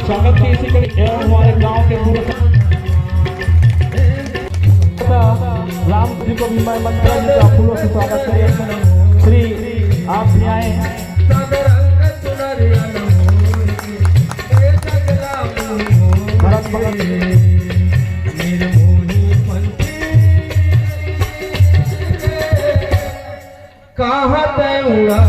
स्वागत की इसी कड़ी एवं हमारे गांव के पूरे राम जी को भी मैं मंत्र जी का फूलों से स्वागत करिए। श्री आप भी आए कहाँ तय उड़ा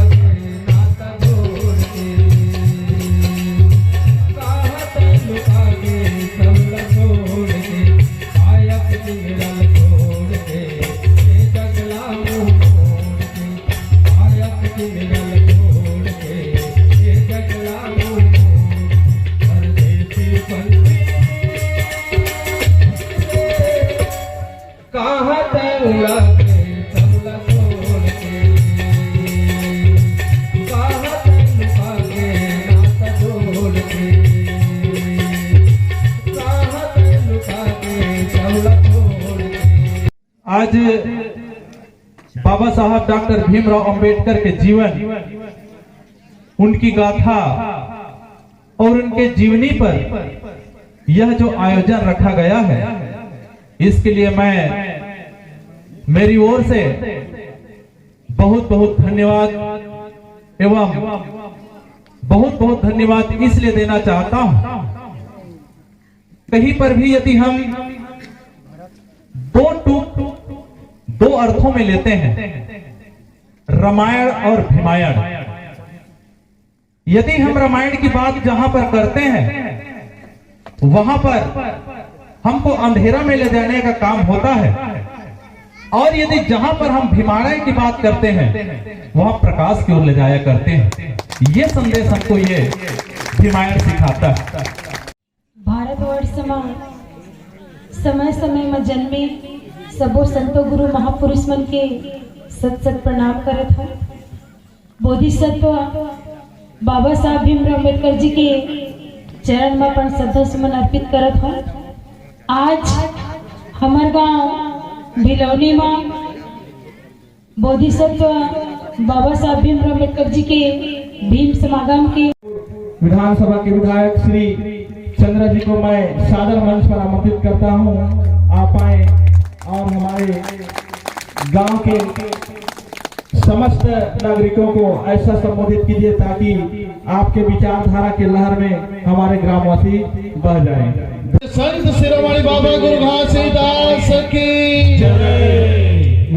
आज बाबा साहब डॉक्टर भीमराव अंबेडकर के जीवन, उनकी गाथा और उनके जीवनी पर यह जो आयोजन रखा गया है, इसके लिए मैं मेरी ओर से बहुत बहुत धन्यवाद एवं बहुत बहुत धन्यवाद इसलिए देना चाहता हूं। कहीं पर भी यदि हम दो अर्थों में लेते हैं, रामायण और भीमायण, यदि हम रामायण की बात जहां पर करते हैं वहां पर हमको अंधेरा में ले जाने का काम होता है, और यदि जहां पर हम भीमायण की बात करते हैं वहां प्रकाश की ओर ले जाया करते हैं। ये संदेश हमको ये भीमायण सिखाता है। भारतवर्ष में समय समय में जन्मे सबो संतो गुरु महापुरुष मन के सत सत प्रणाम करत है। बोधिसत्व बाबा साहब भीमराव अम्बेडकर जी के चरण में अपन श्रद्धा सुमन अर्पित करत है। आज हमार गांव भिलौनी में बोधिसत्व बाबा साहब भीमराव अम्बेडकर जी के भीम समागम के विधानसभा के विधायक श्री चंद्र जी को मैं सादर मंच पर आमंत्रित करता हूं। आप आए और हमारे गांव के समस्त नागरिकों को ऐसा संबोधित कीजिए ताकि आपके विचारधारा के लहर में हमारे ग्रामवासी बह जाएं। संत शिरोमणि बाबा गुरु घासीदास की जय।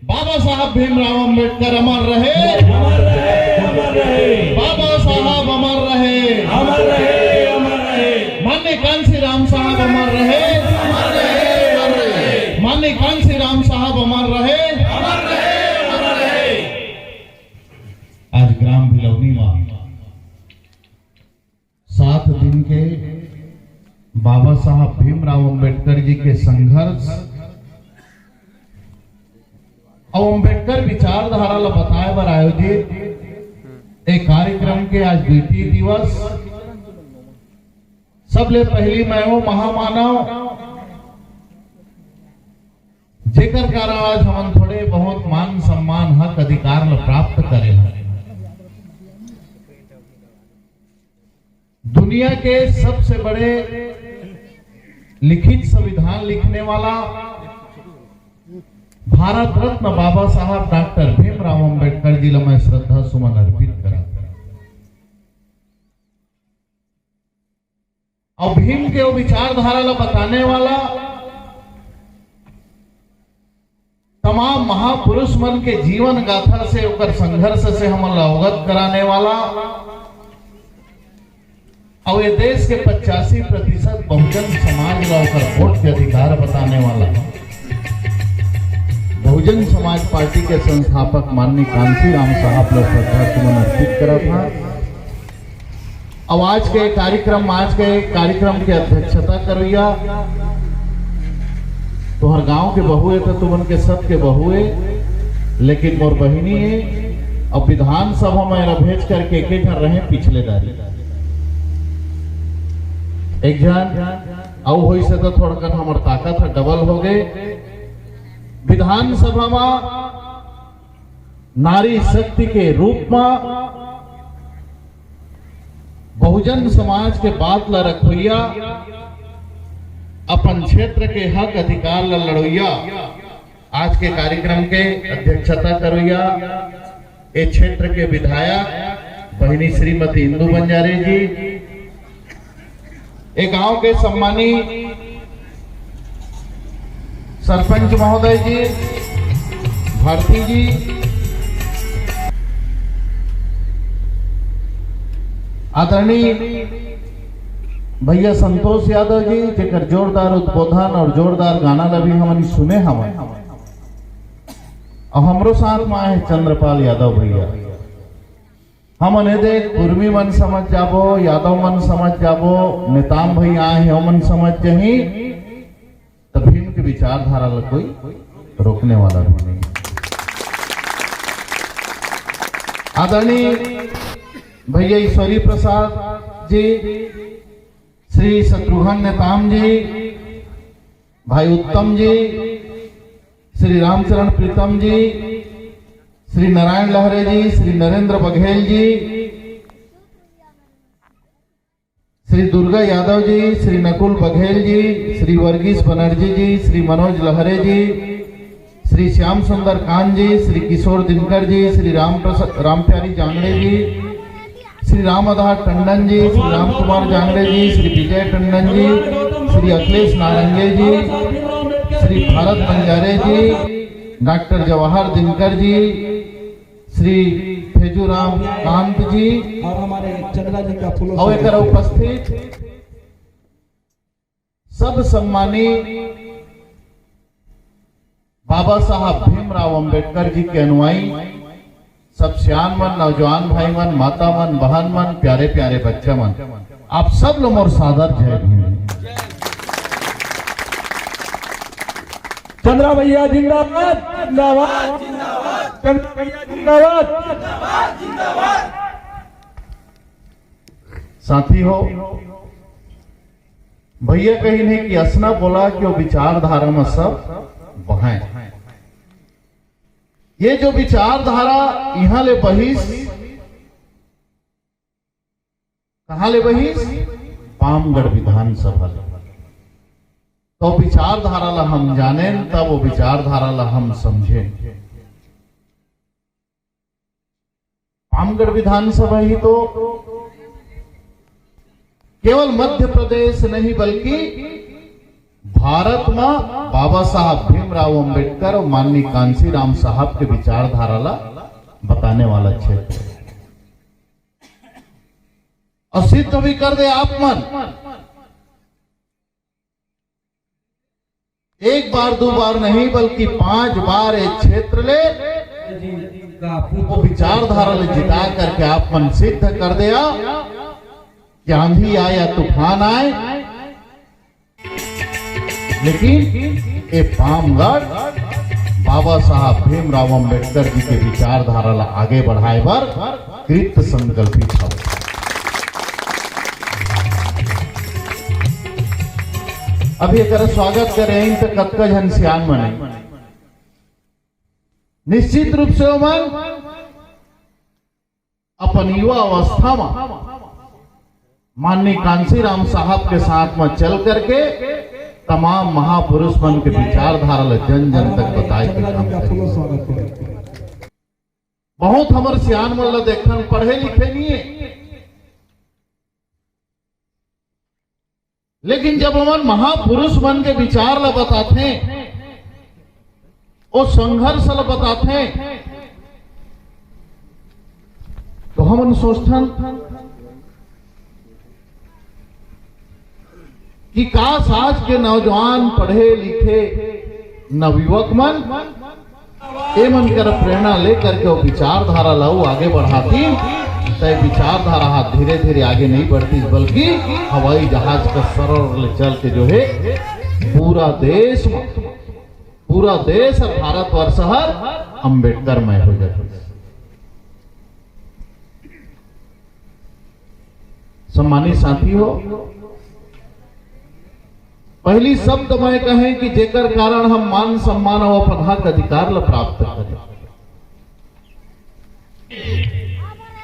बाबा साहब भीमराव अम्बेडकर अमर रहे, अमर रहे, अमर रहे। बाबा साहब अमर रहे, अमर रहे, अमर रहे। मान्य कांसी राम साहब अमर रहे, अमर रहे, अमर रहे। मान्य कांसी राम साहब अमर रहे, अमर रहे, अमर रहे। आज ग्राम भिलौनी में 7 दिन के बाबा साहब भीमराव अम्बेडकर जी के संघर्ष और अम्बेडकर विचारधारा ला बताए बर आयोजित एक कार्यक्रम के आज द्वितीय दिवस। सबले पहली मैं वो महामानव जेकर कारण आज हम थोड़े बहुत मान सम्मान हक अधिकार ला प्राप्त करे। दुनिया के सबसे बड़े लिखित संविधान लिखने वाला भारत रत्न बाबा साहब डॉक्टर भीमराव अम्बेडकर जी ला मैं श्रद्धा सुमन अर्पित करा। और भीम के वो विचारधारा ला बताने वाला तमाम महापुरुष मन के जीवन गाथा से उकर संघर्ष से हम अवगत कराने वाला और ये देश के 85% बहुजन समाज का वोट के अधिकार बताने वाला बहुजन समाज पार्टी के संस्थापक माननीय कांसी राम साहब लोग श्रद्धा सुमन अर्पित करा था। अब आज के कार्यक्रम के अध्यक्षता करिया तोहर गांव के बहुए तो तुमन के सब के बहुए, लेकिन मोर बहिनी है अब विधानसभा में भेज करके एक जन रहे पिछले दारी एक जन औ होई से तो थोड़ा कन हमार ताकत है डबल हो गए। विधानसभा में नारी शक्ति के रूप में बहुजन समाज के बात ला रखोइया, अपन क्षेत्र के हक अधिकार ला लड़ोइया, आज के कार्यक्रम के अध्यक्षता करोइया ए क्षेत्र के विधायक बहिनी श्रीमती इंदू बंजारे जी, एक गांव के सम्मानी सरपंच महोदय जी, भारती जी, आदरणीय भैया संतोष यादव जी, जेकर जोरदार उद्बोधन और जोरदार गाना भी हमने सुने हमें, और हमरो साथ में आए चंद्रपाल यादव भैया। हमने देख कुर्मी मन समझ जाबो, यादव मन समझ जाबो, नेताम भैया आए हो मन समझ जही, तब भीम की विचारधारा ला कोई रोकने वाला भी नहीं। आदरणीय भैया ईश्वरी प्रसाद जी, श्री शत्रुघ्न नेताम जी, भाई उत्तम जी, श्री रामचरण प्रीतम जी, श्री नारायण लहरे जी, श्री नरेंद्र बघेल जी, श्री दुर्गा यादव जी, श्री नकुल बघेल जी, श्री वर्गीस बनर्जी जी, श्री मनोज लहरे जी, श्री श्याम सुंदर कान जी, श्री किशोर दिनकर जी, श्री रामप्यारी जांगड़े जी, श्री राम आधार टंडन जी, श्री राम कुमार जांगड़े जी, श्री विजय टंडन जी, श्री अखिलेश नारंगे जी, श्री भारत बंजारे जी, डॉक्टर जवाहर दिनकर जी, श्री फेजूराम कांत जी और हमारे चंद्रा जी का फूलों और एक उपस्थित सब सम्मानी बाबा साहब भीमराव अंबेडकर जी के अनुयायी, सब सियान मन, नौजवान भाई मन, माता मन, बहन मन, प्यारे प्यारे बच्चे मन, आप सब लोग और सादर जय भीम। चंद्रा भैया जिंदाबाद, जिंदाबाद, चंद्रा भैया जिंदाबाद। साथी हो भैया कही नहीं कि असना बोला कि वो विचारधारा में सब बहाए, ये जो विचारधारा यहां ले बहिस, कहां ले बहिस, पामगढ़ विधानसभा ले। तो विचारधारा ला हम जाने, तब वो विचारधारा ला हम समझे। पामगढ़ विधानसभा ही तो केवल मध्य प्रदेश नहीं बल्कि भारत में बाबा साहब भीमराव अंबेडकर और माननीय कांसी राम साहब के विचारधारा ला बताने वाला क्षेत्र है। और सिद्ध भी कर दे आप मन, एक बार दो बार नहीं बल्कि 5 बार एक क्षेत्र ले वो विचारधारा ले जिता करके आप मन सिद्ध कर दिया कि आंधी आए या तूफान आए, लेकिन ये पामगढ़ बाबा साहब भीमराव अंबेडकर जी के विचारधारा ला आगे बढ़ाए बर कृत संकल्पित है। अभी अगर स्वागत करें तो कतका जन सियान मने, निश्चित रूप से मन अपन युवा अवस्था में माननीय कांसी राम साहब के साथ में चल करके तमाम महापुरुष मन के विचारधारा ला जन जन तक बताए के काम करें। बहुत हमर सियान मन ला देखन पढ़े लिखे नहीं है, लेकिन जब हम महापुरुष मन के विचार ला बताते हैं, वो संघर्ष ला बताते हैं, तो हम सोचते कि काश आज के नौजवान पढ़े लिखे नवयुवक मन ए मन कर प्रेरणा लेकर के वो विचारधारा लाऊ आगे बढ़ाती तय विचारधारा धीरे धीरे आगे नहीं बढ़ती, बल्कि हवाई जहाज का सरल चल के जो है पूरा देश और भारतवर्ष हर अम्बेडकरमय हो जाता है। सम्मानित साथी हो, पहली शब्द मैं कहें कि जेकर कारण हम मान सम्मान और अपन हक अधिकार ला प्राप्त करें,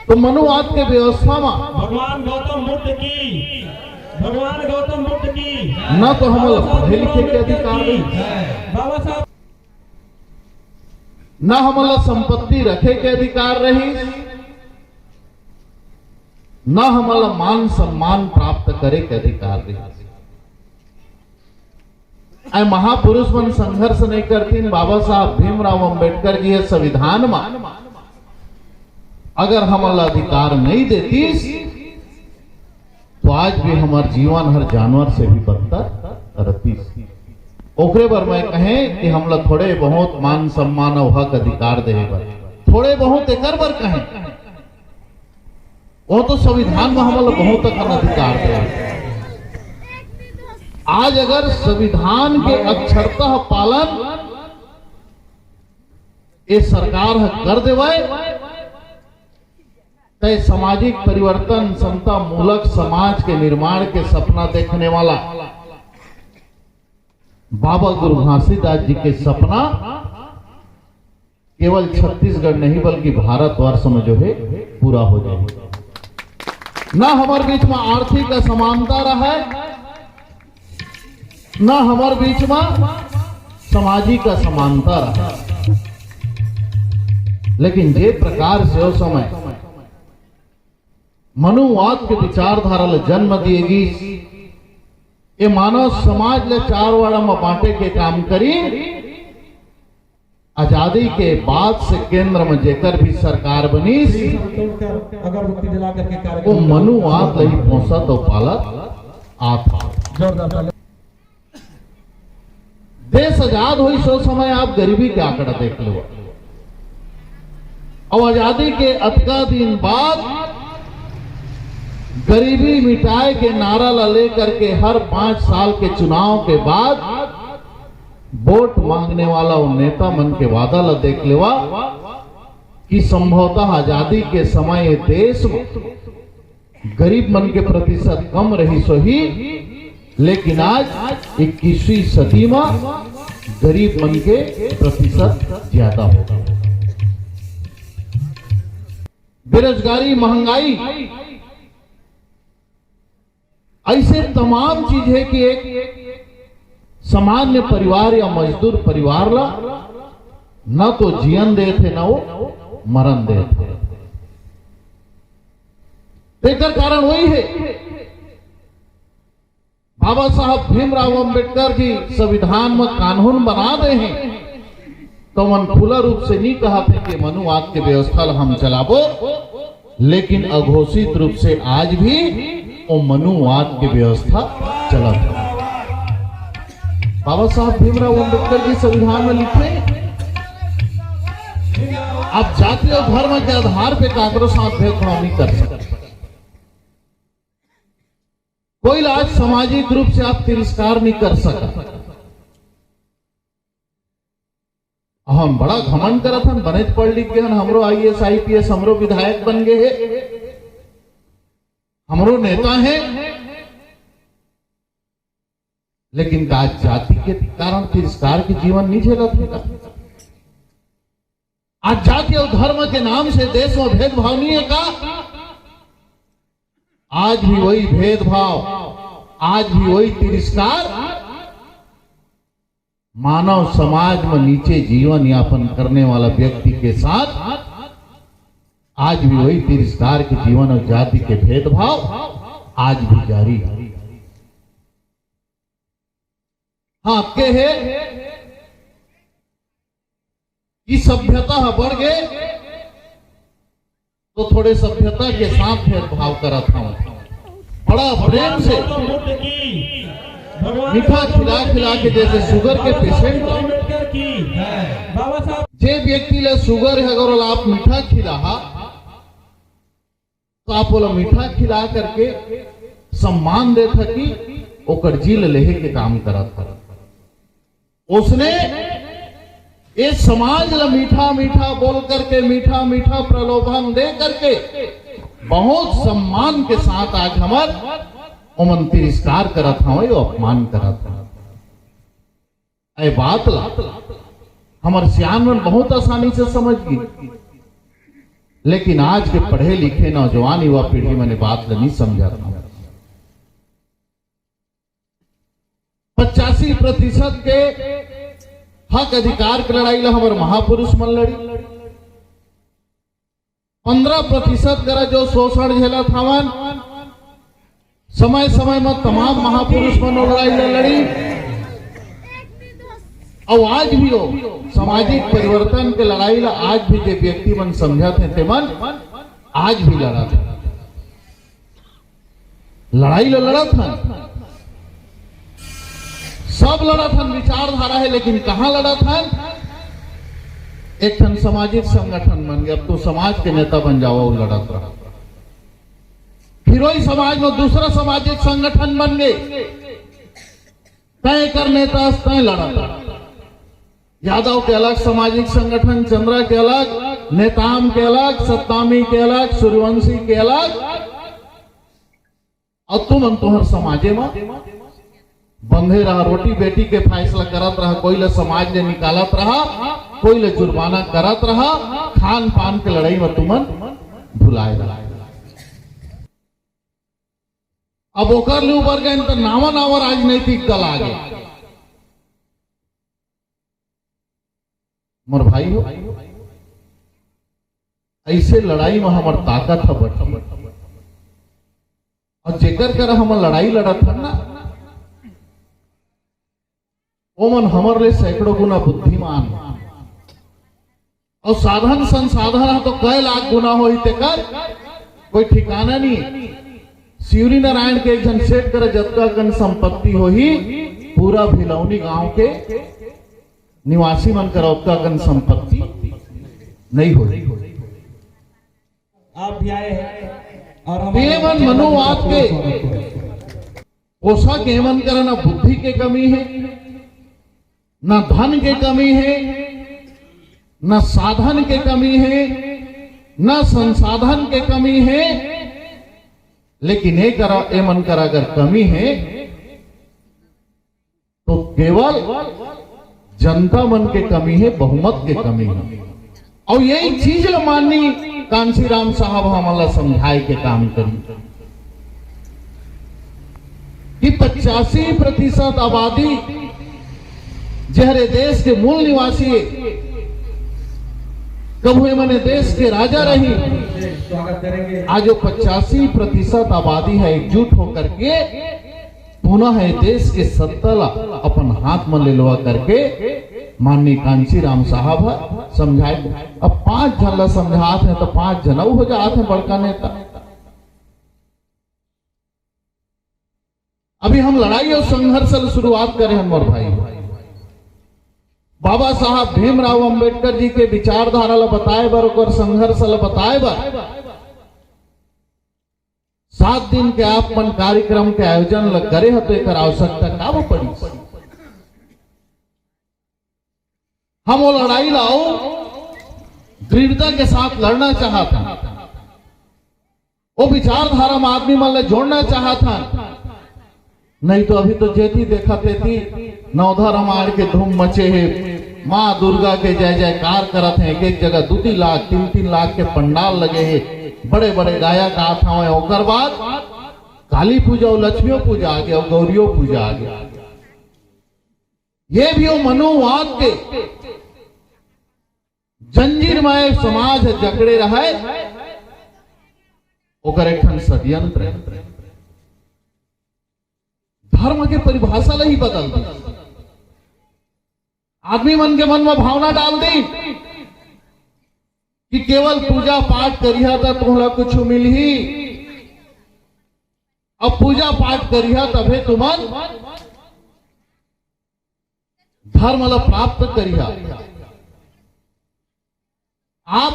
तो मनुवाद के व्यवस्था में भगवान गौतम बुद्ध की न तो हम पढ़े लिखे के अधिकार रही, बाबा साहब न हमला संपत्ति रखे के अधिकार रही, न हमला मान सम्मान प्राप्त करे के अधिकार रही। ऐ महापुरुष मन संघर्ष नहीं करती, बाबा साहब भीमराव अंबेडकर जी संविधान में अगर हमला अधिकार नहीं देती तो आज भी हमार जीवन हर जानवर से भी बदतर रहती। ओकरे पर मैं कहें कि हमला थोड़े बहुत मान सम्मान और हक अधिकार देगा, थोड़े बहुत एकर पर कहें, वो तो संविधान में हमला बहुत अधिकार दे। आज अगर संविधान के अक्षरतः पालन ये सरकार कर देवे तो सामाजिक परिवर्तन समता मूलक समाज के निर्माण के सपना देखने वाला बाबा गुरु घासीदास जी के सपना केवल छत्तीसगढ़ नहीं बल्कि भारतवर्ष में जो है पूरा हो जाएगा। न हमारे बीच में आर्थिक असमानता रहे, न हमारे बीच में सामाजिक असमानता रहे, लेकिन जे प्रकार से उस समय मनुवाद के विचारधारा ले जन्म दिएगी, ये मानव समाज ले चार वाड़ा में बांटे के काम करी। आजादी के बाद से केंद्र में जेकर भी सरकार बनी अगरबत्ती जला करके वो कार्यक्रम मनुवाद लही पोसत और पालत आता। देश आजाद हुई सो समय आप गरीबी के आंकड़ा देख लो, और आजादी के अतका दिन बाद गरीबी मिटाए के नारा ला लेकर के हर 5 साल के चुनाव के बाद वोट मांगने वाला उन नेता मन के वादा ला देख लेवा कि संभवतः आजादी के समय ये देश में गरीब मन के प्रतिशत कम रही सही, लेकिन आज 21वीं सदी में गरीब मन के प्रतिशत ज्यादा होगा। बेरोजगारी, महंगाई, ऐसे तमाम चीज है कि एक सामान्य परिवार या मजदूर परिवार ला न तो जीवन दे थे, न वो मरण दे थे। तेकर कारण वही है बाबा साहब भीमराव अंबेडकर जी संविधान में कानून बना दे हैं तो मन खुला रूप से नहीं कहा थे कि मनुवाद के व्यवस्था हम चलाबो, लेकिन अघोषित रूप से आज भी वो मनुवाद की व्यवस्था चला था। बाबा साहब भीमराव अंबेडकर जी संविधान में लिखे आप जाति और धर्म के आधार पे कांग्रेस साथ भेदभाव नहीं कर सकते। कोई आज सामाजिक रूप से आप तिरस्कार नहीं कर सकते। हम बड़ा घमंड करत हन, बनेच पढ़ लिख गए हन, हमरो IAS IPS हमरो विधायक बन गए हैं, हमरो नेता हैं, लेकिन आज जाति के कारण तिरस्कार के जीवन नहीं झेलत है। आज जाति और धर्म के नाम से देश में भेदभाव नहीं है का? आज भी वही भेदभाव, आज भी वही तिरस्कार मानव समाज में नीचे जीवन यापन करने वाला व्यक्ति के साथ आज भी वही तिरस्कार के जीवन और जाति के भेदभाव आज भी जारी है। हाँ के है कि सभ्यता बढ़ गए तो थोड़े सभ्यता के साथ भेदभाव करत हूं, बड़ा प्रेम से मीठा खिला खिला के, जैसे शुगर के पेशेंट जे व्यक्ति ले शुगर है अगर आप मीठा खिला तो आप बोला मीठा खिला करके सम्मान दे था कि ओकर जील लेहे के काम करा था। उसने इस समाज ला मीठा मीठा बोल करके मीठा मीठा प्रलोभन दे करके बहुत सम्मान के साथ आज हमार ओमन तिरस्कार करा था, अपमान करा था। ऐ बात ला हमार सियान मन बहुत आसानी से समझ गई, लेकिन आज के पढ़े लिखे नौजवान युवा पीढ़ी मैंने बात नहीं समझा था। 85% के हक अधिकार की लड़ाई ला हमारे महापुरुष मन लड़ी। 15% करा जो शोषण झेला था समय समय में तमाम महापुरुष मन लड़ाई ला लड़ी। और आज भी हो सामाजिक परिवर्तन के लड़ाई ला आज भी जो व्यक्ति मन समझा थे ते मन आज भी लड़ा था, लड़ाई ला लड़ा था, सब लड़ा था, विचारधारा है, लेकिन कहां लड़ा था? एक ठन सामाजिक संगठन बन गया, अब तो समाज के नेता बन जाओ, लड़ा था। फिर वही समाज में दूसरा सामाजिक संगठन बन गए, तय कर नेता तय लड़ा था। यादव के अलग सामाजिक संगठन, चंद्रा के अलग, नेताम के अलग, सत्तामी के अलग, सूर्यवंशी के अलग, और तुम तुहर समाजे में बंधे रहा, रोटी बेटी के फैसला करत रहा, कोई ले समाज ले निकालत रहा, कोई ले जुर्माना करत रहा, खान पान के लड़ाई में तुमन भुलाए रहा। अब ओकर ले उबर गए तो नावा नावा राजनीतिक दल आ गए। मोर भाई हो, ऐसे लड़ाई में हमार ताकत है बटी, और जेकर कर हम लड़ाई लड़त है ना, ओमन हमर ले सैकड़ों गुना बुद्धिमान, और साधन संसाधन तो कई लाख गुना हो तेकर कोई ठिकाना नहीं। शिवरी नारायण के एक जन सेठ कर जतका कन संपत्ति हो ही पूरा भिलौनी गांव के निवासी मन कर उतना कन संपत्ति नहीं हो। आप भी आए हैं और मन मनुवाद के पोषक एवं कर ना बुद्धि के कमी है, न धन के कमी है, न साधन के कमी है, न संसाधन के कमी है, लेकिन एक ए मन कर अगर कमी है तो केवल जनता मन के कमी है, बहुमत के कमी है। और यही चीज माननी कांशीराम साहब हमारा समझाए के काम करी कि 85% आबादी जहरे देश के मूल निवासी कब हुए मैंने देश के राजा रही, स्वागत करेंगे। आज जो 85% आबादी है एकजुट होकर के पुनः है देश के सत्ता ला अपन हाथ में ले लवा करके माननीय कांशीराम साहब है समझाए। अब 5 जन ला समझाते हैं तो 5 जन हो जाते हैं बड़का नेता। अभी हम लड़ाई और संघर्ष से शुरुआत करें हम और भाई बाबा साहब भीमराव अंबेडकर जी के विचारधारा ला बताए बर और संघर्ष ला बताए बर 7 दिन के आपमन कार्यक्रम के आयोजन ला करे हो तो एक आवश्यकता का पड़ी। हम वो लड़ाई लाओ दृढ़ता के साथ लड़ना चाहता, वो विचारधारा में आदमी मन ले जोड़ना चाहता, नहीं तो अभी तो जेती देखा तेती नवधर हमार के धूम मचे है, माँ दुर्गा के जय जयकार करत हैं, एक एक जगह 2-2 लाख 3-3 लाख के पंडाल लगे हैं, बड़े बड़े गायक आते हैं। और बाद काली पूजा और लक्ष्मी पूजा आ गया और गौरियों पूजा आ गया। ये भी वो मनुवाद के जंजीरमय समाज जकड़े रहे, ओकर एक षड्यंत्र है। धर्म के परिभाषा ला ही बदल दी, आदमी मन के मन में भावना डाल दी कि केवल पूजा पाठ करिया तो तुम्हारा कुछ मिल ही, अब पूजा पाठ करिया तभे तुमन धर्म ला प्राप्त करिया। आप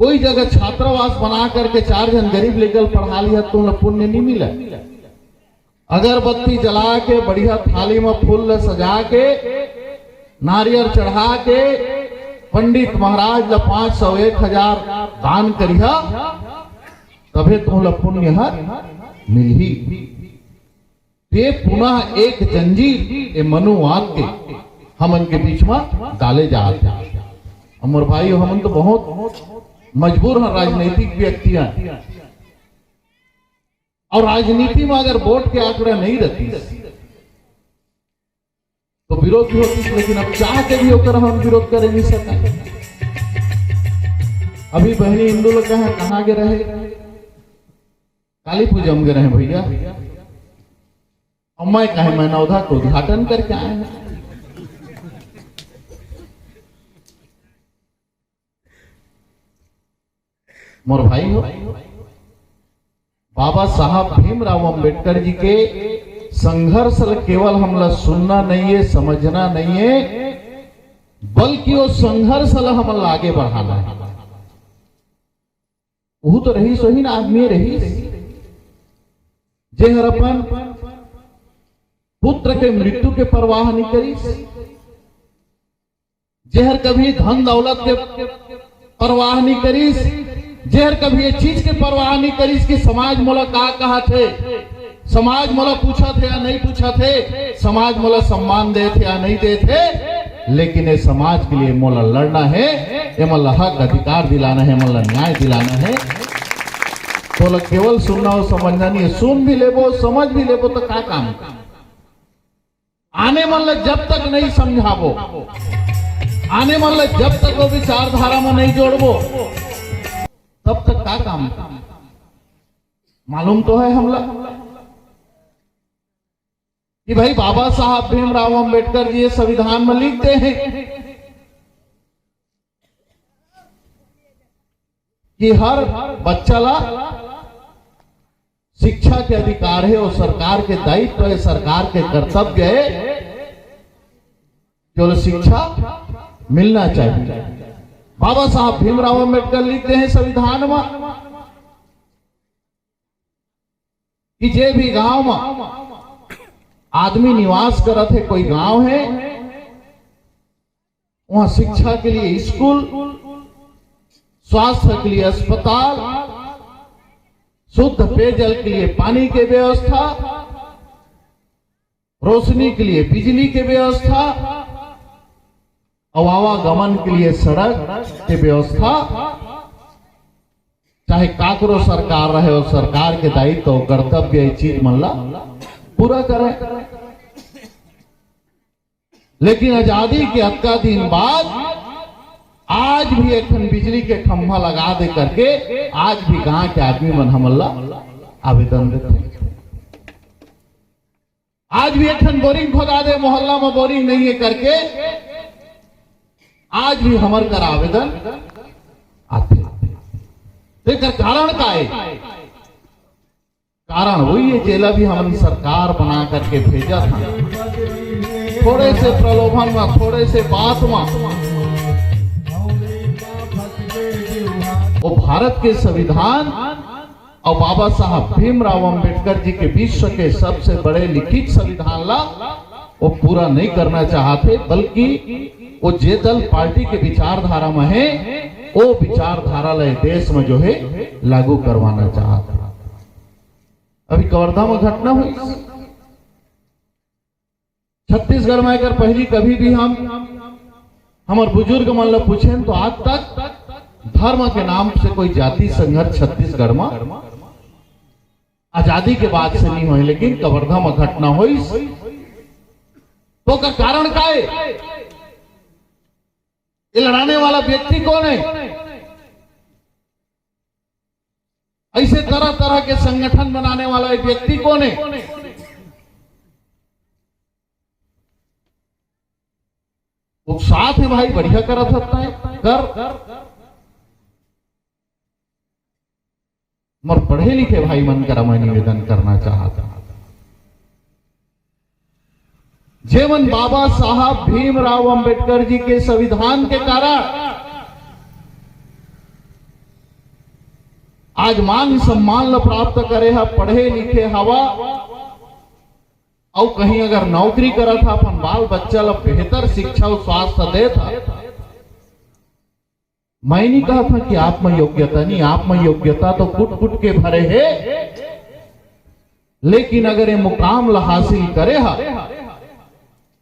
कोई जगह छात्रावास बना करके 4 जन गरीब लेकर पढ़ा लिया तो उन्हें पुण्य नहीं मिला। अगरबत्ती जला के बढ़िया थाली में फूल सजा के नारियल चढ़ा के पंडित महाराज ला 500 1000 दान करिया तबे तुमला पुण्य मिलही। ये पुनः एक जंजीर ये मनुवाद के हमन के बीच में डाले जाते हैं। अमर भाई हमन तो बहुत मजबूर हैं राजनीतिक व्यक्तियां, और राजनीति में अगर वोट के आंकड़ा नहीं रहती तो विरोध भी होती, लेकिन अब चाह के भी होकर हम विरोध कर नहीं सकते। अभी बहनी हिंदू लोग कहाँ के रहे, काली पूजा में रहे भैया, अम्मा कहे मैं नौधा को उद्घाटन करके आए हैं। मोर भाई हो, बाबा साहब भीमराव अंबेडकर जी के संघर्ष केवल हमला सुनना नहीं है, समझना नहीं है, बल्कि वो संघर्ष हमला आगे बढ़ाना है। वो तो रही सही ना आदमी रही जे हर अपन पुत्र के मृत्यु के परवाह नहीं करी, जेहर कभी धन दौलत के परवाह नहीं करी, जेहर कभी ये चीज के परवाह नहीं करी कि समाज मोला का कहा थे, समाज मोला पूछा थे या नहीं पूछा थे, समाज मोला सम्मान दे थे या नहीं दे थे, लेकिन ये समाज के लिए मोला लड़ना है, ये मोला हक अधिकार दिलाना है, मोला न्याय दिलाना है। तो केवल सुनना और समझना नहीं है, सुन भी लेबो समझ भी लेबो तो क्या काम, आने मन जब तक नहीं समझाबो, आने मन जब तक वो विचारधारा में नहीं जोड़बो तब तक क्या काम। मालूम तो है हमला कि भाई बाबा साहब भीमराव अंबेडकर जी संविधान में लिखते हैं कि हर बच्चा ला शिक्षा के अधिकार है और सरकार के दायित्व है, सरकार के कर्तव्य है केवल शिक्षा मिलना चाहिए। बाबा साहब भीमराव अंबेडकर लिखते हैं संविधान में कि जे भी गांव में आदमी निवास करत है, कोई गांव है, वहां शिक्षा के लिए स्कूल, स्वास्थ्य के लिए अस्पताल, शुद्ध पेयजल के लिए पानी की व्यवस्था, रोशनी के लिए बिजली की व्यवस्था, आवागमन के लिए सड़क की व्यवस्था, चाहे काकरो सरकार रहे और सरकार के दायित्व और कर्तव्य ये चीज मल्ला पूरा करे। लेकिन आजादी के अक्का दिन बाद आज भी एक बिजली के खंभा लगा दे करके आज भी गांव के आदमी मन हमला आवेदन देते। आज भी एक बोरिंग खोदा दे मोहल्ला में बोरिंग नहीं है करके आज भी हमर कर आवेदन आते। देखकर कारण का है, कारण वही है जेला भी हमने सरकार बना करके भेजा था, थोड़े से प्रलोभन में, थोड़े से बात में वो भारत के संविधान और बाबा साहब भीमराव अंबेडकर जी के विश्व के सबसे बड़े लिखित संविधान ला वो पूरा नहीं करना चाहते, बल्कि वो जे दल पार्टी के विचारधारा में है वो विचारधारा ले देश में जो है लागू करवाना चाहता। अभी कवर्धा में घटना हुई, छत्तीसगढ़ में अगर पहली कभी भी हम हमारे बुजुर्ग मन ला पूछे तो आज तक धर्म के नाम से कोई जाति संघर्ष छत्तीसगढ़ में आजादी के बाद से नहीं हुई, लेकिन कवर्धा में घटना हुई तो का कारण क्या है? ये लड़ाने वाला व्यक्ति कौन है? ऐसे तरह तरह के संगठन बनाने वाला एक व्यक्ति कौन है? वो साथ है भाई, बढ़िया कर सकता है कर मर पढ़े लिखे भाई मन कर मैं निवेदन करना चाहता। जेवन बाबा साहब भीमराव अंबेडकर जी के संविधान के कारण आज मान सम्मान ल प्राप्त करे है, पढ़े लिखे हवा और कहीं अगर नौकरी करत था, अपन बाल बच्चा ल बेहतर शिक्षा और स्वास्थ्य दे था। मैं नहीं कहा था कि आप में योग्यता नहीं, आप में योग्यता तो कुट कुट के भरे है, लेकिन अगर ये मुकाम ला हासिल करे हा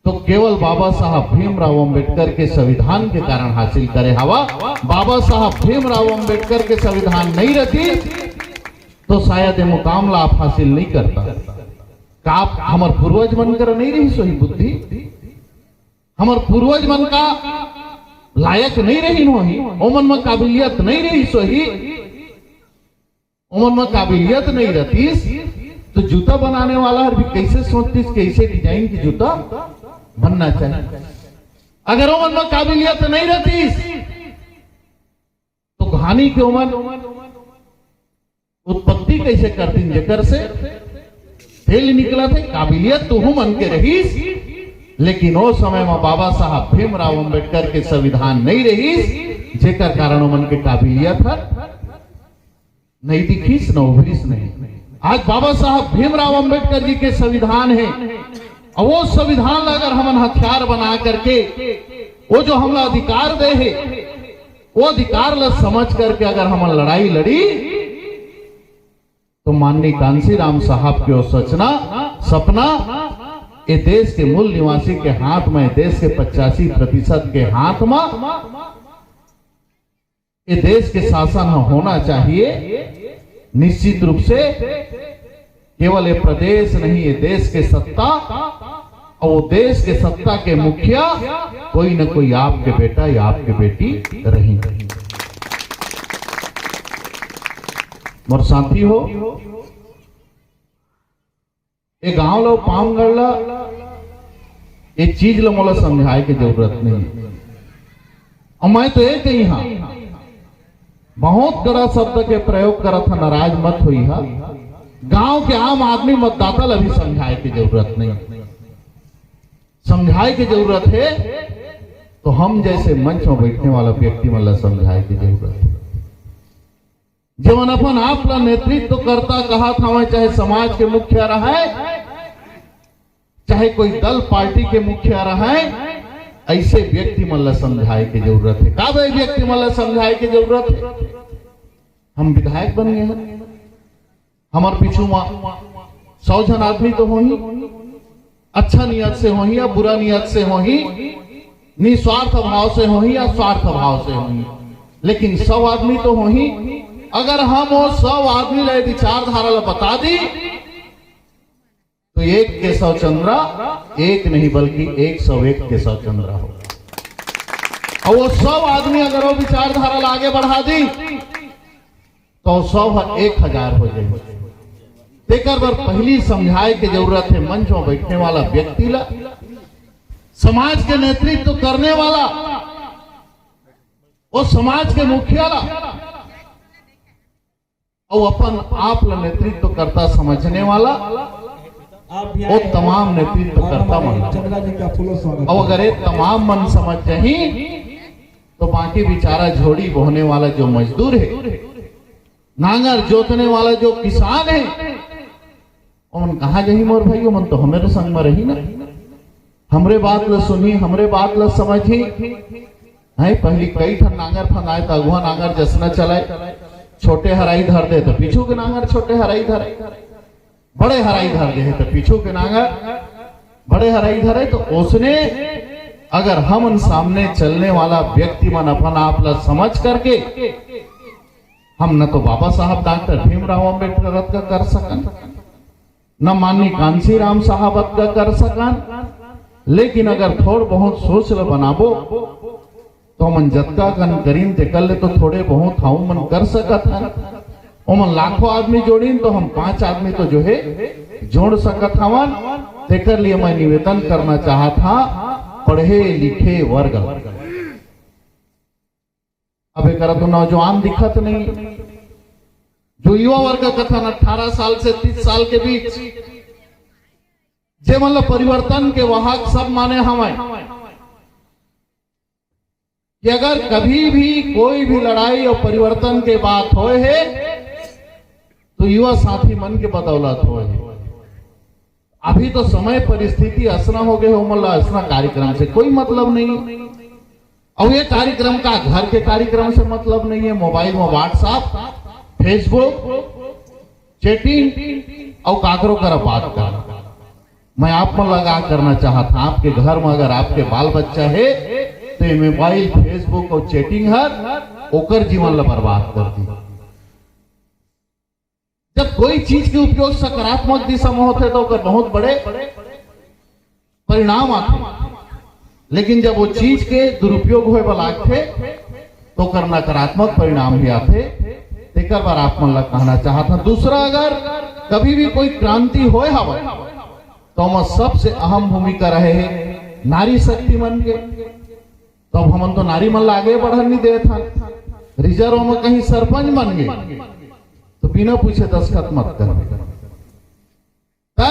तो केवल बाबा साहब भीमराव अंबेडकर के संविधान के कारण हासिल करे हवा। बाबा साहब भीमराव अंबेडकर के संविधान नहीं रहती तो शायद ये मुकाम ला आप हासिल नहीं करता। का आप हमार पूर्वज बनकर नहीं रही सोही बुद्धि, हमार पूर्वज मन का लायक नहीं रही नोही, ओमन में काबिलियत नहीं रही सोही, ओमन में काबिलियत नहीं रहती तो जूता बनाने वाला भी कैसे सोचतीस कैसे डिजाइन की जूता बनना चाहिए। अगर ओमन में काबिलियत नहीं रहती तो कहानी के ओमन उत्पत्ति कैसे करती, जेकर से फेल निकला थे। काबिलियत तो मन के रही, लेकिन वो समय में बाबा साहब भीमराव अंबेडकर के संविधान नहीं रही, जेकर कारण ओमन के काबिलियत नहीं दिखीस न उभरीस नहीं। आज बाबा साहब भीमराव अंबेडकर जी के संविधान है, और वो संविधान अगर हम हथियार बना करके वो जो हमला अधिकार दे है, वो अधिकार ला समझ करके अगर हम लड़ाई लड़ी तो माननीय कांशीराम साहब के सपना ये देश के मूल निवासी के हाथ में, देश के 85% के हाथ में ये देश के शासन होना चाहिए। निश्चित रूप से केवल ये प्रदेश नहीं, ये देश के सत्ता, और वो देश के सत्ता के मुखिया कोई न कोई आपके बेटा या आपके बेटी रही। मोर साथी हो, ये गांव लो पामगढ़ ला एक चीज लो मोला समझाए की जरूरत नहीं। और मैं तो एक ही हाँ बहुत कड़ा शब्द के प्रयोग करा था, नाराज मत हुई हा। गांव के आम आदमी मतदाता ला भी समझाए की जरूरत नहीं, समझाए की जरूरत है तो हम जैसे मंच में बैठने वाला व्यक्ति मन ला समझाए की जरूरत है। जीवन अपन आप ला नेतृत्व करता कहा था, मैं चाहे समाज के मुखिया रहे, चाहे कोई दल पार्टी के मुखिया रहे, ऐसे व्यक्ति मन ला समझाए की जरूरत है। का भाई व्यक्ति मन ला समझाए की जरूरत है? हम विधायक बन गए हैं, हमार पीछू 100 जन आदमी तो हो ही, अच्छा नियत से हो ही या बुरा नियत से हो ही, निस्वार्थ भाव से हो ही या स्वार्थ भाव से हो ही, लेकिन 100 आदमी तो हो ही। अगर हम वो 100 आदमी ला विचारधारा ला बता दी तो एक के 100 चंद्रा, एक नहीं बल्कि 101 के 100 चंद्रा हो। और वो 100 आदमी अगर वो विचारधारा ला आगे बढ़ा दी तो 100 1000 हो जाए। तेकर बार पहली समझाए की जरूरत है मंच में बैठने वाला व्यक्ति ला, समाज के नेतृत्व करने वाला, वो समाज के मुखिया ला, और अपन आप ला नेतृत्व करता समझने वाला, वो तमाम नेतृत्व करता मन। और अगर ये तमाम मन समझ जाही तो बाकी बेचारा झोड़ी बोहने वाला जो मजदूर है, नांगर जोतने वाला जो किसान है, उन कहा जही मोर भाई, मन तो हमारे संग में रही ना, हमरे बात ला सुनी, हमरे बात ला समझी है। पहली कई ठन नांगर फंगाए तो अगुआ नांगर जसना चलाए, छोटे हराई धर दे तो पीछू के नांगर छोटे हराई धरे, बड़े हराई धर दे तो पीछू के नांगर बड़े हराई धरे। तो उसने अगर हम सामने चलने वाला व्यक्ति मन अपन आप ला समझ करके, हम न तो बाबा साहब डॉक्टर भीमराव अंबेडकर का कर सकन, न माननीय कांशीराम साहब का कर सकन, लेकिन अगर थोड़ बहुत सोच ल बनाबो तो मन जत्का कन करीन ते कर ले तो थोड़े बहुत हम मन कर सकत है। ओमन लाखों आदमी जोड़ीन तो हम 5 आदमी तो जो है जोड़ सकत हवन। तेकर लिए मैं निवेदन करना चाहा था, पढ़े लिखे वर्ग, अब एक तो नौजवान दिखत नहीं, जो युवा वर्ग कथन 18 साल से 30 साल के बीच जे मतलब परिवर्तन के वाहक सब माने हमें कि अगर कभी भी कोई भी लड़ाई और परिवर्तन के बात होए है तो युवा साथी मन के बदौलत हो। अभी तो समय परिस्थिति असना हो गए हो, मतलब असना कार्यक्रम से कोई मतलब नहीं। और ये कार्यक्रम का घर के कार्यक्रम से मतलब नहीं है। मोबाइल में व्हाट्सएप, फेसबुक, चैटिंग और काकरो कर बात कर। मैं आप में लगा करना चाहता, आपके घर में अगर आपके बाल बच्चा है तो ये मोबाइल, फेसबुक और चैटिंग हर ओकर जीवन ला बर्बाद कर दी। जब कोई चीज के उपयोग सकारात्मक दिशा में होते तो ओकर बहुत बड़े परिणाम आते, लेकिन जब वो चीज के दुरुपयोग होए वाला थे तो ओकर नकारात्मक परिणाम भी आते। एक बार आप मन ला कहना चाहता। दूसरा, अगर कभी भी कोई क्रांति होए हवा तो हम सबसे अहम भूमिका रहे है नारी शक्ति मन के। तो अब हम तो नारी मन ला आगे बढ़न नहीं दे था। रिजर्व में कहीं सरपंच बन गए तो बिना पूछे दस्तखत मत कर।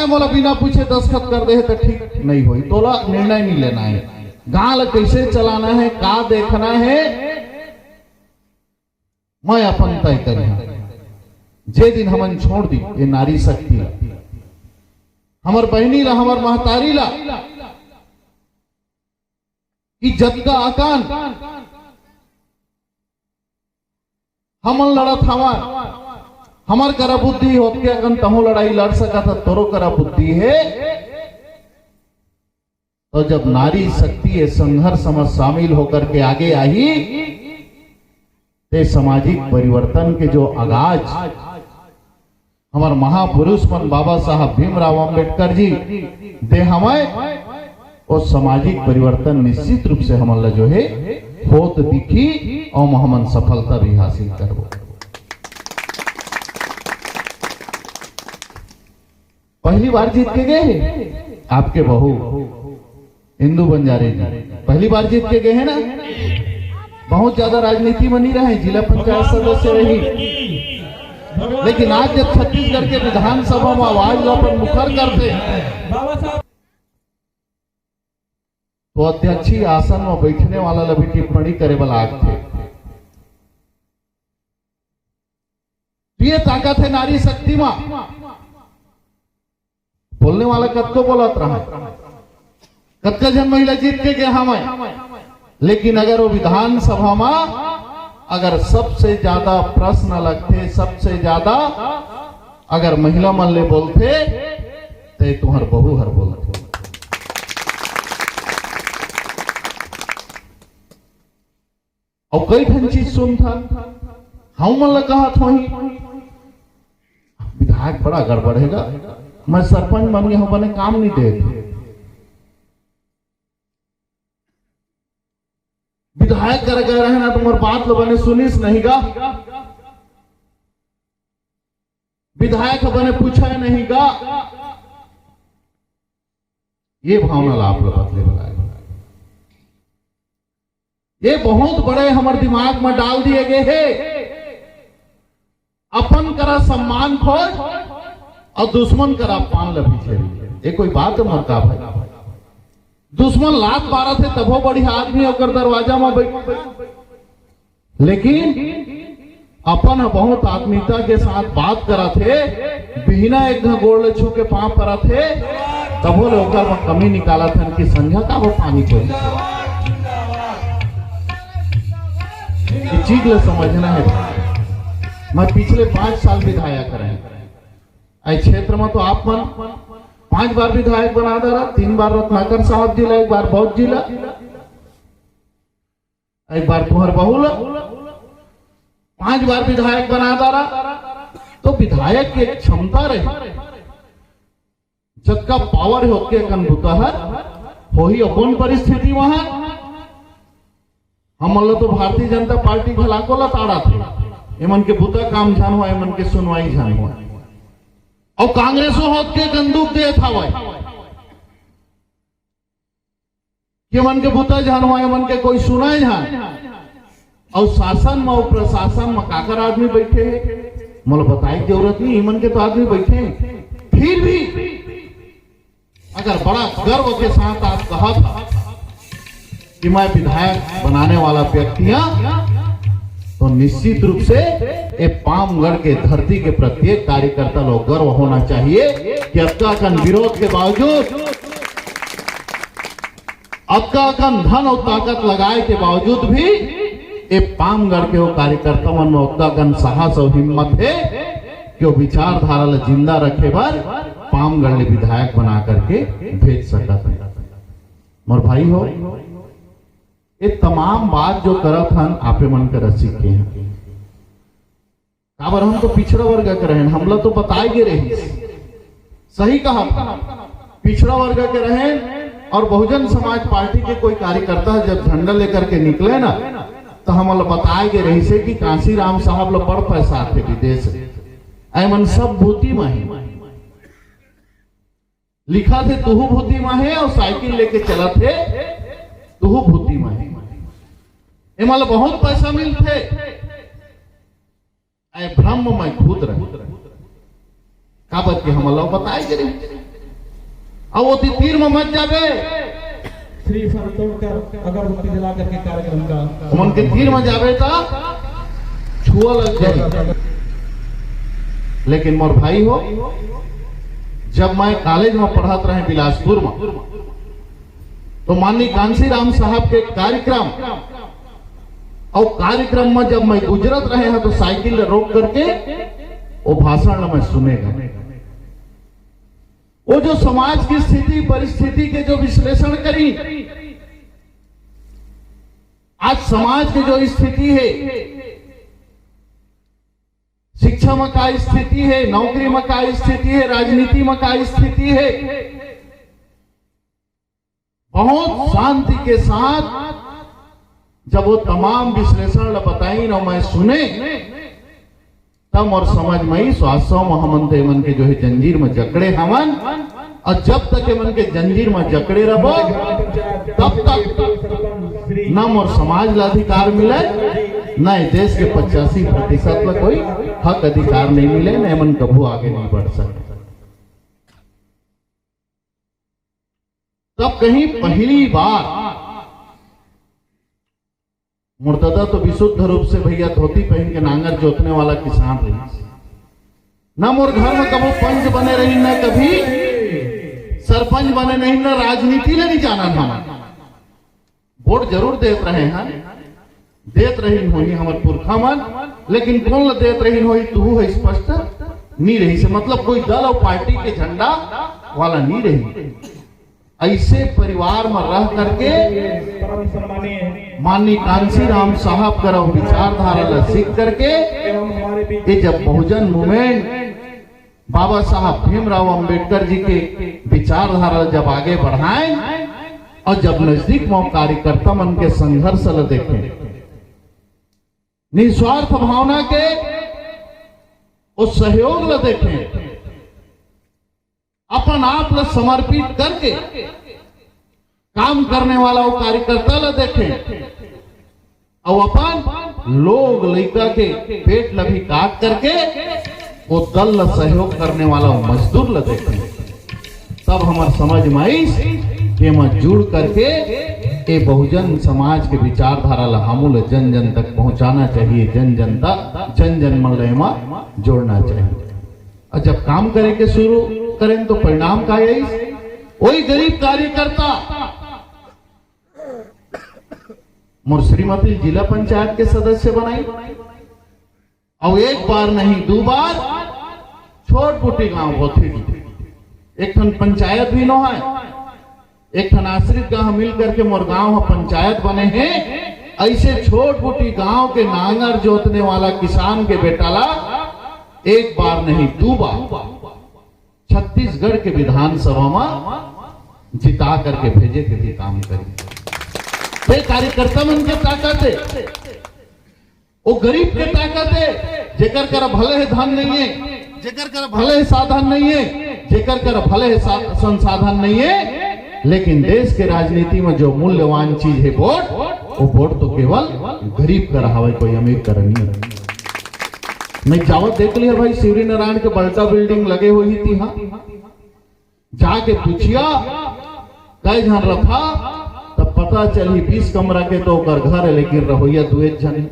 बोला बिना पूछे दस्तखत कर दे तो ठीक नहीं हुई। तोला निर्णय नहीं लेना है, गांव कैसे चलाना है, का देखना है, मैं अपन तय करी। जे दिन हमन छोड़ दी ये नारी शक्ति ला, हमर बहनी ला, हमर महतारी ला इज्जत का आकान हमन लड़त हमार करा बुद्धि होत के अगन तहो लड़ाई लड़ सका था, तोरो करा बुद्धि है। तो जब नारी शक्ति ये संघर्ष में शामिल होकर के आगे आई ते सामाजिक परिवर्तन के जो आगाज हमार महापुरुष मन बाबा साहब भीमराव अंबेडकर जी दे हमें और सामाजिक परिवर्तन निश्चित रूप से हमला जो है होत दिखी और हमन सफलता भी हासिल करबो। पहली बार जीत के गए आपके बहू इंदू बंजारे जी, पहली बार जीत के गए हैं ना। बहुत ज्यादा राजनीति में नहीं रहे, जिला पंचायत सदस्य रही, लेकिन आज जब छत्तीसगढ़ के विधानसभा में आवाज अपन मुखर करते तो अध्यक्षी आसन में बैठने वाला लभी टिप्पणी करे वाला आग थे। ये ताकत है नारी शक्ति में। बोलने वाला कद को बोलत रहा, कद का जन महिला जीत के गए हमें, लेकिन अगर वो विधानसभा में अगर सबसे ज्यादा प्रश्न लगते, सबसे ज्यादा अगर महिला मन ले बोलते तो तुम्हार बहू हर बोलते। और कई ठन चीज सुन था हम मन कहा था विधायक बड़ा गड़बड़ेगा, मैं सरपंच बन गया हूं, बने काम नहीं दे। विधायक कर गए रहे ना, तुम्हारी बात लो बने सुनिस नहीं गा, विधायक बने पूछा नहीं गा। ये भावना लाभ बदले बनाए, ये बहुत बड़े हमारे दिमाग में डाल दिए गए हैं। अपन करा सम्मान खोज और दुश्मन करा पान लभी छेड़ी, ये कोई बात है मरका भाई। दुश्मन लात मारा थे तबो बड़ी आदमी होकर दरवाजा में बैठ, लेकिन अपन बहुत आत्मीयता के साथ बात करा थे, बिना एक गोड़ छू के पांव पड़ा थे, तबो लोकर में कमी निकाला था कि संझा का वो पानी को चीज ले समझना है। मैं पिछले 5 साल विधायक रहे क्षेत्र में, तो आप मन 5 बार विधायक बना दे रहा, 3 बार रत्नाकर साहब जिला, 1 बार बौद्ध जिला, 1 बार तुहर बहुल, 5 बार विधायक बना दे रहा। तो विधायक की एक क्षमता रही, जबका पावर होके कनबुतहर हो ही अपन परिस्थिति वहां हम तो भारतीय जनता पार्टी घलाको लताड़ा थे, एमन के बुता काम जान हुआ, एमन के सुनवाई जान हुआ, और कांग्रेस होत के बंदूक दे था कि मन के बुता जान हुआ, मन के कोई सुनाए जान। और शासन में और प्रशासन में काकर आदमी बैठे हैं, मतलब बताई जरूरत नहीं, मन के तो आदमी बैठे हैं। फिर भी अगर बड़ा गर्व के साथ आप कहा था कि मैं विधायक बनाने वाला व्यक्तियां, तो तो निश्चित रूप से ये पामगढ़ के धरती के प्रत्येक कार्यकर्ता लोग गर्व होना चाहिए कि अक्काकन विरोध के बावजूद, अक्काकन धन और ताकत लगाए के बावजूद भी ये पामगढ़ के वो कार्यकर्ता मन में अक्काकन साहस और हिम्मत है कि वो विचारधारा ला जिंदा रखे बार पामगढ़ ले विधायक बना करके भेज सकता है। मोर भाई हो, ये तमाम बात जो करत हन आपे मन कर सीखे हैं। काबर हम तो पिछड़ा वर्ग के रहें, हमला तो बताए गे रही, सही कहा, पिछड़ा वर्ग के रहें और बहुजन समाज पार्टी के कोई कार्यकर्ता जब झंडा लेकर के निकले ना तो हम बताए गे रही से कि कांसीराम साहब लो बड़ पैसा थे विदेश, ऐमन सब भूती माही लिखा थे, तुहू भूती माहे और साइकिल लेके चला थे तुहू भूती माहे, एमल बहुत पैसा मिलते, ऐ ब्रह्म में खुद रहे काबत के हम लोग बताए गे रही। अब वो तीर में मत जावे, श्री फल तोड़कर अगरबत्ती जला करके कार्यक्रम का मन के तीर में जावे ता छुआ लग जाए। लेकिन मोर भाई हो, जब मैं कॉलेज में पढ़ात रहे बिलासपुर में, तो माननीय कांसीराम साहब के कार्यक्रम और कार्यक्रम में जब मैं गुजरत रहे हैं तो साइकिल रोक करके वो भाषण में सुनेगा, वो जो समाज की स्थिति परिस्थिति के जो विश्लेषण करी, आज समाज की जो स्थिति है, शिक्षा में क्या स्थिति है, नौकरी में क्या स्थिति है, राजनीति में क्या स्थिति है, बहुत शांति के साथ जब वो तमाम विश्लेषण बताई ना मैं सुने, तब और समझ में ही स्वास्थ्य महामंत्री मन के जो है जंजीर में जकड़े हमन, और जब तक मन के जंजीर में जकड़े रहो तब तक न और समाज ला अधिकार मिले, न देश के 85% में कोई हक अधिकार नहीं मिले, न मन कभू आगे नहीं बढ़ सके। तब कहीं पहली बार मुर्तदा तो विशुद्ध रूप से भैया धोती पहन के नांगर जोतने वाला किसान रही, न मोर घर में कभी पंच बने रही, न कभी सरपंच बने नहीं, न राजनीति ने नहीं जाना था। वोट जरूर देत रहे हैं, देत रही हुई हमारे पुरखा मन, लेकिन कौन देत रही हुई तू है स्पष्ट नहीं रही से, मतलब कोई दल और पार्टी के झंडा वाला नहीं रही। ऐसे परिवार में रह करके माननीय कांसीराम साहब का विचारधारा ला सीख करके ये जब बहुजन मूवमेंट बाबा साहब भीमराव अंबेडकर जी के विचारधारा जब आगे बढ़ाए और जब नजदीक में कार्यकर्ता मन के संघर्ष ला देखे, निस्वार्थ भावना के उस सहयोग ला देखे, अपन आप ला समर्पित करके काम करने वाला वो कार्यकर्ता ला देखे, और अपन लोग लड़का के पेट ला भी काट करके वो दल ला सहयोग करने वाला वो मजदूर ला देखे, तब हमार समझ में आई कि मैं जुड़ करके ये बहुजन समाज के विचारधारा ला हमूल जन जन तक पहुंचाना चाहिए, जन जन तक जन जन मलय में जोड़ना चाहिए। और जब काम करे के शुरू करें तो परिणाम का यही, वही गरीब कार्यकर्ता मोर श्रीमती जिला पंचायत के सदस्य बनाई, और एक बार नहीं 2 बार छोट मोटी गांव होती, एक ठन पंचायत भी न है, एक ठन आश्रित गांव मिल करके मोर गांव पंचायत बने हैं। ऐसे छोट मोटी गांव के नांगर जोतने वाला किसान के बेटाला एक बार नहीं 2 बार छत्तीसगढ़ के विधानसभा में जिता करके भेजे के भी काम करें। कार्यकर्ता मन के ताकत है, वो गरीब के ताकत है, जेकर कर भले है धन नहीं है, जेकर कर भले है साधन नहीं है, जेकर कर भले है संसाधन नहीं है, लेकिन देश के राजनीति में जो मूल्यवान चीज है वोट, वो वोट तो केवल गरीब का रहा है, कोई अमीर का नहीं। मैं जावत देख लिया भाई, शिवरी नारायण के बल्टा बिल्डिंग लगे हुई थी, हाँ जाके पूछिया कई जन रखा, तब पता चली 20 कमरा के तो घर है, लेकिन रहोइया 2 जन।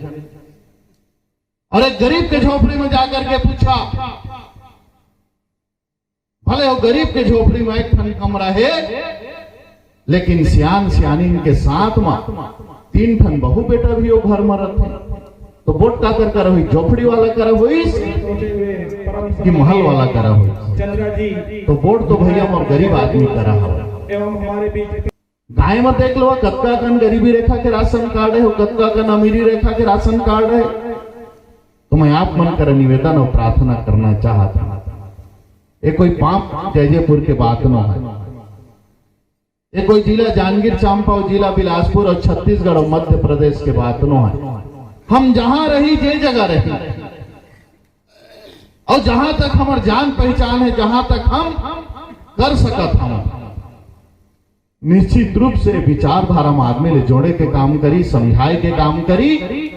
और एक गरीब के झोपड़ी में जाकर के पूछा, भले हो गरीब के झोपड़ी में एक ठन कमरा है, लेकिन सियान सियानीन के साथ में 3 ठन बहू बेटा भी वो घर में रहते, तो वोट का कर हुई, झोपड़ी वाला कर हुई कि महल वाला करा हुई? चंद्रा जी तो वोट तो भैया और गरीब आदमी करा हुआ। एवं हमारे बीच गाय में देख लो, कतका कन गरीबी रेखा के राशन कार्ड है, कतका कन अमीरी रेखा के राशन कार्ड है। तो मैं आप मन कर निवेदन और प्रार्थना करना चाहता, ये कोई पाप जयजयपुर के बात न है, ये कोई जिला जांजगीर चांपा और जिला बिलासपुर और छत्तीसगढ़ और मध्य प्रदेश के बात न है। हम जहां रही जे जगह रही, और जहां तक हमार जान पहचान है, जहां तक हम कर सकत हम निश्चित रूप से विचारधारा में आदमी ले जोड़े के काम करी, समझाए के काम करी,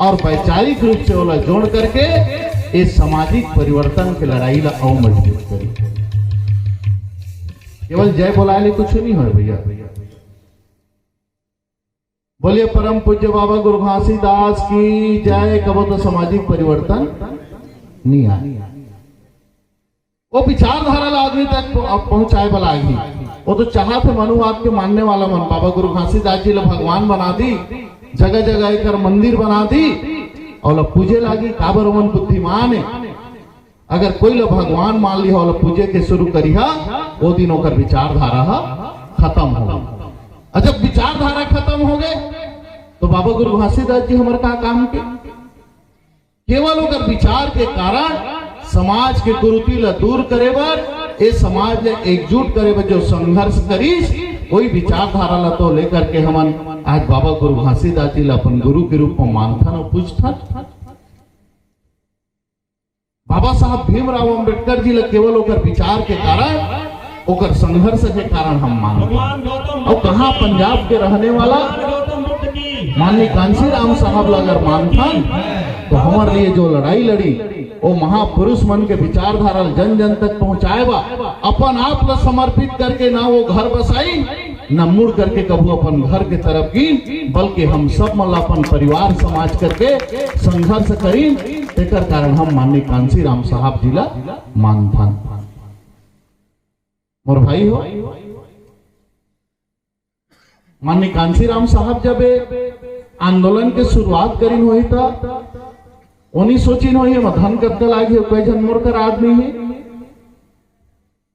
और वैचारिक रूप से ओला जोड़ करके इस सामाजिक परिवर्तन की लड़ाई ला और मजबूत करी। केवल जय बोलाए कुछ नहीं हो भैया। बोलिए परम पूज्य बाबा गुरु घासीदास की जय। कबो तो सामाजिक परिवर्तन नहीं आए, वो विचारधारा ला आदमी तक पहुंचाए वाला ही। वो तो चाहते मनुवाद के मानने वाला मन बाबा गुरु घासीदास जी ला भगवान बना दी, जगह जगह एक मंदिर बना दी और पूजे लागी। काबर मन बुद्धिमान है, अगर कोई ला भगवान मान लिया और पूजे के शुरू करिहा, वो दिन होकर विचारधारा खत्म हो। और जब विचारधारा खत्म हो गए तो बाबा गुरु घासीदास जी हमारे का काम के केवल होकर विचार के कारण समाज के कुरीति ला दूर करे बर, ये समाज ले एकजुट करे बर जो संघर्ष करीस, कोई विचारधारा ला तो लेकर के हमन आज बाबा गुरु घासीदास जी ला अपन गुरु के रूप में मानथन और पूजथन। बाबा साहब भीमराव अंबेडकर जी ला केवल होकर विचार के कारण, होकर संघर्ष के कारण हम मानते। और कहा पंजाब के रहने वाला माननीय कांशीराम साहब ला अगर मानथन, तो हमारे लिए जो लड़ाई लड़ी वो महापुरुष मन के विचारधारा जन जन तक पहुंचाए बा, अपन आप ला समर्पित करके ना वो घर बसाई, न मुड़ करके कबू अपन घर के तरफ की, बल्कि हम सब मल अपन परिवार समाज करके संघर्ष करी। तेकर कारण हम माननीय कांशीराम साहब जी ला मानथन। मोर भाई हो, माननीय कांशीराम साहब जब आंदोलन के शुरुआत करी हुई था, उन्हीं सोची न हुई धन कत्ल आगे कोई जन मोर कर आदमी है,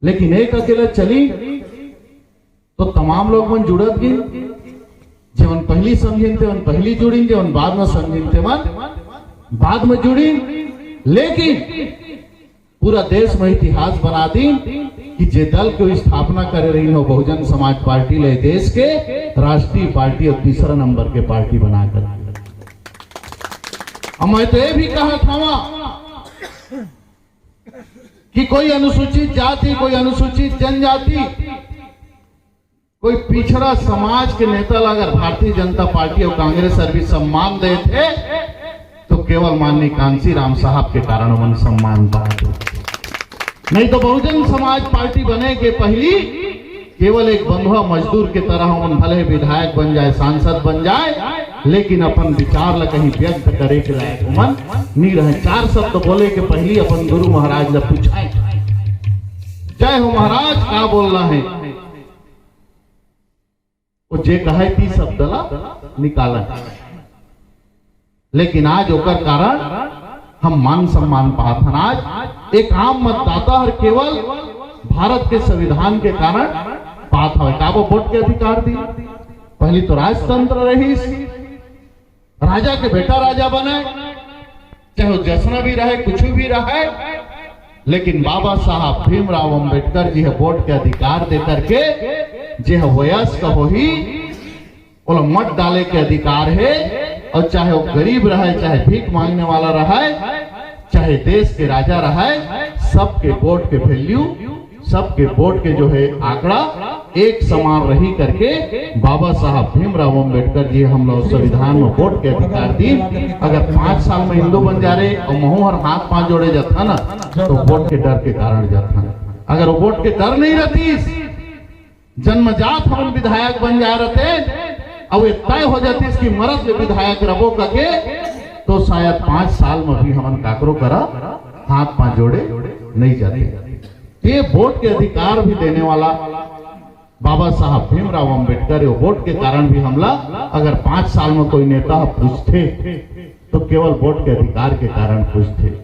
लेकिन एक अकेला चली तो तमाम लोग मन जुड़त गए। जीवन पहली समझिन थे पहली जुड़ी, जीवन बाद में समझिन थे बाद में जुड़ी, लेकिन पूरा देश में इतिहास बना दी कि जे दल को स्थापना कर रही हो बहुजन समाज पार्टी ले देश के राष्ट्रीय पार्टी और तीसरा नंबर के पार्टी बनाकर। मैं तो ये भी कहा था कि कोई अनुसूचित जाति, कोई अनुसूचित जनजाति, कोई पिछड़ा समाज के नेता अगर भारतीय जनता पार्टी और कांग्रेस सर्विस सम्मान दे थे तो केवल माननीय कांशीराम साहब के कारण मन सम्मान पाते, नहीं तो बहुजन समाज पार्टी बने के पहली केवल एक बंधुआ मजदूर के तरह हम भले विधायक बन जाए, सांसद बन जाए, लेकिन अपन विचार ला कहीं व्यक्त करे के लायक मन नहीं रहे। 4 शब्द बोले के पहली अपन गुरु महाराज ला पूछाए, जय हो महाराज क्या बोलना है, वो जे कहे 30 शब्द ला निकाला। लेकिन आज ओकर कारण हम मान सम्मान पाथन। आज एक आम मतदाता हर केवल भारत के संविधान के कारण पात है, का वो वोट के अधिकार दी। पहली तो राजतंत्र रही, राजा के बेटा राजा बने, चाहे वो जसना भी रहे कुछ भी रहे, लेकिन बाबा साहब भीमराव अंबेडकर जी है वोट के अधिकार दे करके जे वयस्क हो ही बोलो मत डाले के अधिकार है। और चाहे वो गरीब रहे, चाहे भीख मांगने वाला रहे, चाहे देश के राजा रहे, सबके वोट के वैल्यू, सबके वोट के जो है आंकड़ा एक समान रही करके बाबा साहब भीमराव अंबेडकर जी हम लोग संविधान में वोट के अधिकार दी। अगर 5 साल में हिंदू बन जा रहे और महू हर हाथ 5 जोड़े जाता ना तो वोट के डर के कारण जाता। अगर वो वोट के डर नहीं रहती, जन्मजात हम विधायक बन जा रहे, अब ये तय हो जाती इसकी मरद में विधायक रबो करके तो शायद 5 साल में भी हमन काकरो करा हाथ पांव जोड़े नहीं जाते। ये वोट के अधिकार भी देने वाला बाबा साहब भीमराव अंबेडकर, वोट के कारण भी हमला अगर 5 साल में कोई नेता पूछते तो केवल वोट के अधिकार के कारण पूछते।